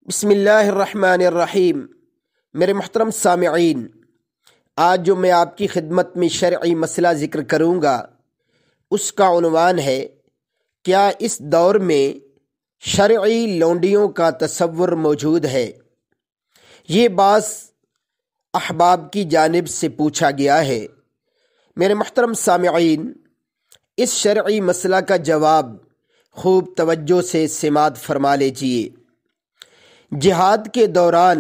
بسم اللہ الرحمن الرحیم۔ میرے محترم سامعین، آج جو میں آپ کی خدمت میں شرعی مسئلہ ذکر کروں گا اس کا عنوان ہے کیا اس دور میں شرعی لونڈیوں کا تصور موجود ہے؟ یہ بعض احباب کی جانب سے پوچھا گیا ہے۔ میرے محترم سامعین، اس شرعی مسئلہ کا جواب خوب توجہ سے سماعت فرما لیجیے۔ جہاد کے دوران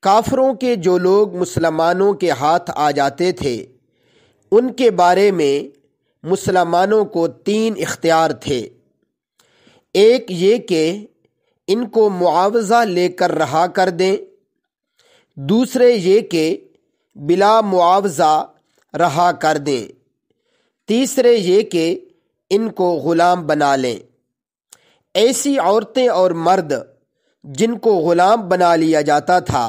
کافروں کے جو لوگ مسلمانوں کے ہاتھ آ جاتے تھے ان کے بارے میں مسلمانوں کو 3 اختیار تھے۔ ایک یہ کہ ان کو معاوضہ لے کر رہا کر دیں، دوسرے یہ کہ بلا معاوضہ رہا کر دیں، تیسرے یہ کہ ان کو غلام بنا لیں۔ ایسی عورتیں اور مرد جن کو غلام بنا لیا جاتا تھا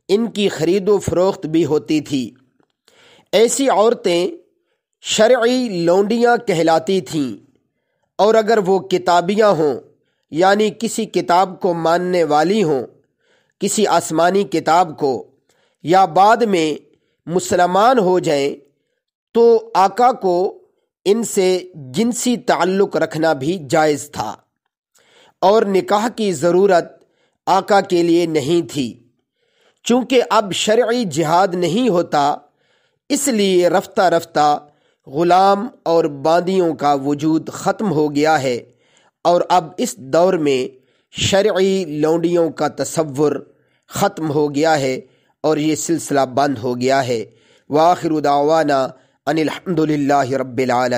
ان کی خرید و فروخت بھی ہوتی تھی۔ ایسی عورتیں شرعی لونڈیاں کہلاتی تھیں، اور اگر وہ کتابیاں ہوں یعنی کسی کتاب کو ماننے والی ہوں، کسی آسمانی کتاب کو، یا بعد میں مسلمان ہو جائیں تو آقا کو ان سے جنسی تعلق رکھنا بھی جائز تھا، اور نکاح کی ضرورت آقا کے لیے نہیں تھی۔ چونکہ اب شرعی جہاد نہیں ہوتا، اس لیے رفتہ رفتہ غلام اور باندیوں کا وجود ختم ہو گیا ہے، اور اب اس دور میں شرعی لونڈیوں کا تصور ختم ہو گیا ہے اور یہ سلسلہ بند ہو گیا ہے۔ وآخر دعوانا ان الحمد للہ رب العالمین۔